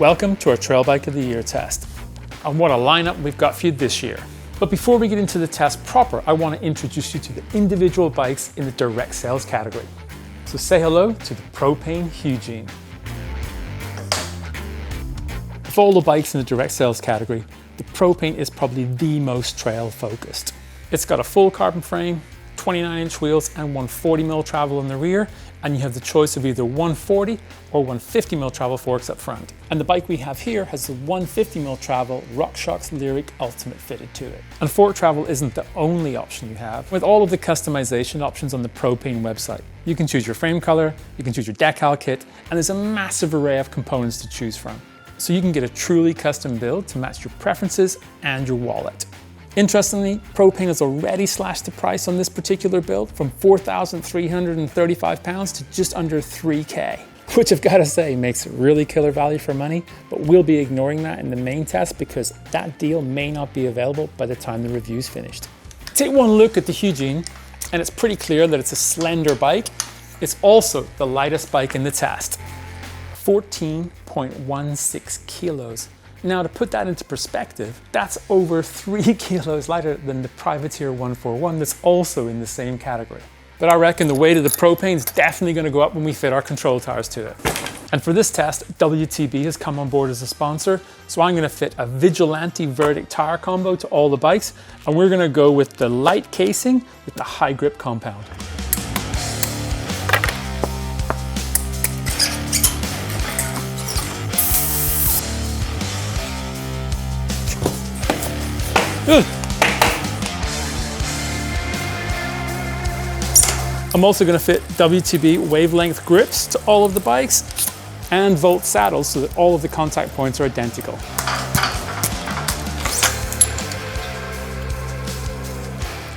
Welcome to our Trail Bike of the Year test. And what a lineup we've got for you this year. But before we get into the test proper, I want to introduce you to the individual bikes in the direct sales category. So say hello to the Propain Hugene. Of all the bikes in the direct sales category, the Propain is probably the most trail focused. It's got a full carbon frame, 29-inch wheels and 140mm travel in the rear, and you have the choice of either 140 or 150mm travel forks up front. And the bike we have here has the 150mm travel RockShox Lyric Ultimate fitted to it. And fork travel isn't the only option you have. With all of the customization options on the Propain website, you can choose your frame color, you can choose your decal kit, and there's a massive array of components to choose from. So you can get a truly custom build to match your preferences and your wallet. Interestingly, Propain has already slashed the price on this particular build from £4,335 to just under $3K, which I've got to say makes it really killer value for money, but we'll be ignoring that in the main test because that deal may not be available by the time the review's finished. Take one look at the Hugene and it's pretty clear that it's a slender bike. It's also the lightest bike in the test, 14.16 kilos. Now, to put that into perspective, that's over 3 kilos lighter than the Privateer 141 that's also in the same category. But I reckon the weight of the Propain is definitely going to go up when we fit our control tires to it. And for this test, WTB has come on board as a sponsor, so I'm going to fit a Vigilante Verdict tire combo to all the bikes, and we're going to go with the light casing with the high grip compound. I'm also going to fit WTB wavelength grips to all of the bikes and Volt saddles so that all of the contact points are identical.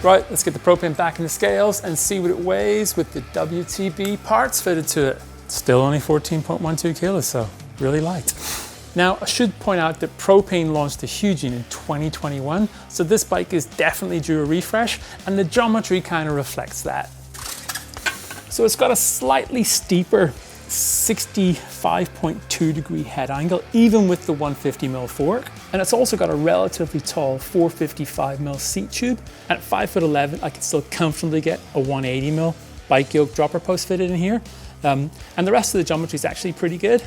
Right, let's get the Propain back in the scales and see what it weighs with the WTB parts fitted to it. Still only 14.12 kilos, so really light. Now, I should point out that Propain launched the Hugene in 2021, so this bike is definitely due a refresh, and the geometry kind of reflects that. So it's got a slightly steeper 65.2 degree head angle, even with the 150mm fork, and it's also got a relatively tall 455mm seat tube. At 5'11", I can still comfortably get a 180mm bike yoke dropper post fitted in here, and the rest of the geometry is actually pretty good.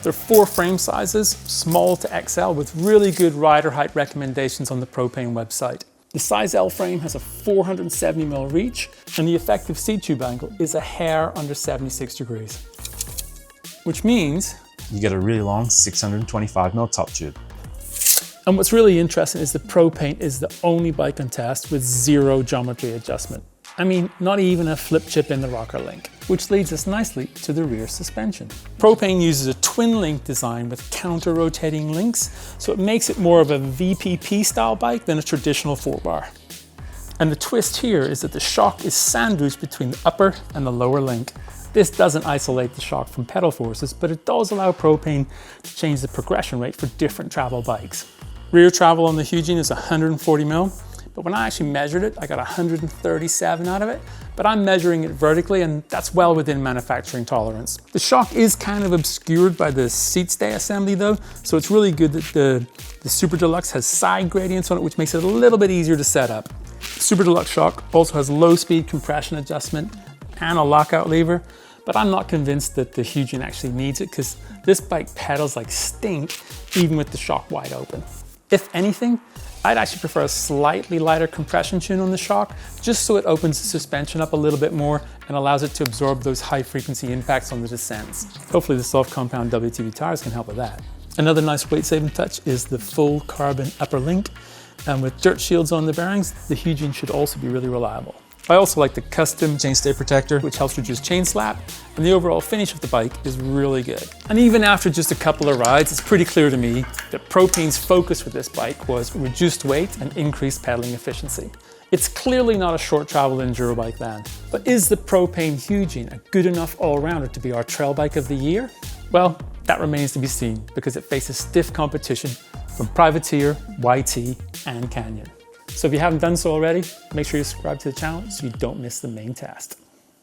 There are 4 frame sizes, small to XL, with really good rider height recommendations on the Propain website. The size L frame has a 470mm reach, and the effective seat tube angle is a hair under 76 degrees. Which means you get a really long 625mm top tube. And what's really interesting is the Propain is the only bike on test with 0 geometry adjustment. I mean, not even a flip chip in the rocker link, which leads us nicely to the rear suspension. Propain uses a twin link design with counter-rotating links, so it makes it more of a VPP style bike than a traditional 4-bar. And the twist here is that the shock is sandwiched between the upper and the lower link. This doesn't isolate the shock from pedal forces, but it does allow Propain to change the progression rate for different travel bikes. Rear travel on the Hugene is 140mm. But when I actually measured it, I got 137 out of it, but I'm measuring it vertically and that's well within manufacturing tolerance. The shock is kind of obscured by the seat stay assembly though, so it's really good that the Super Deluxe has side gradients on it, which makes it a little bit easier to set up. The Super Deluxe shock also has low speed compression adjustment and a lockout lever, but I'm not convinced that the Hugene actually needs it because this bike pedals like stink even with the shock wide open. If anything, I'd actually prefer a slightly lighter compression tune on the shock, just so it opens the suspension up a little bit more and allows it to absorb those high frequency impacts on the descents. Hopefully the soft compound WTB tires can help with that. Another nice weight saving touch is the full carbon upper link, and with dirt shields on the bearings, the Hugene should also be really reliable. I also like the custom chainstay protector, which helps reduce chain slap, and the overall finish of the bike is really good. And even after just a couple of rides, it's pretty clear to me that Propain's focus with this bike was reduced weight and increased pedaling efficiency. It's clearly not a short travel enduro bike then, but is the Propain Hugene a good enough all-rounder to be our trail bike of the year? Well, that remains to be seen because it faces stiff competition from Privateer, YT, and Canyon. So if you haven't done so already, make sure you subscribe to the channel so you don't miss the main test.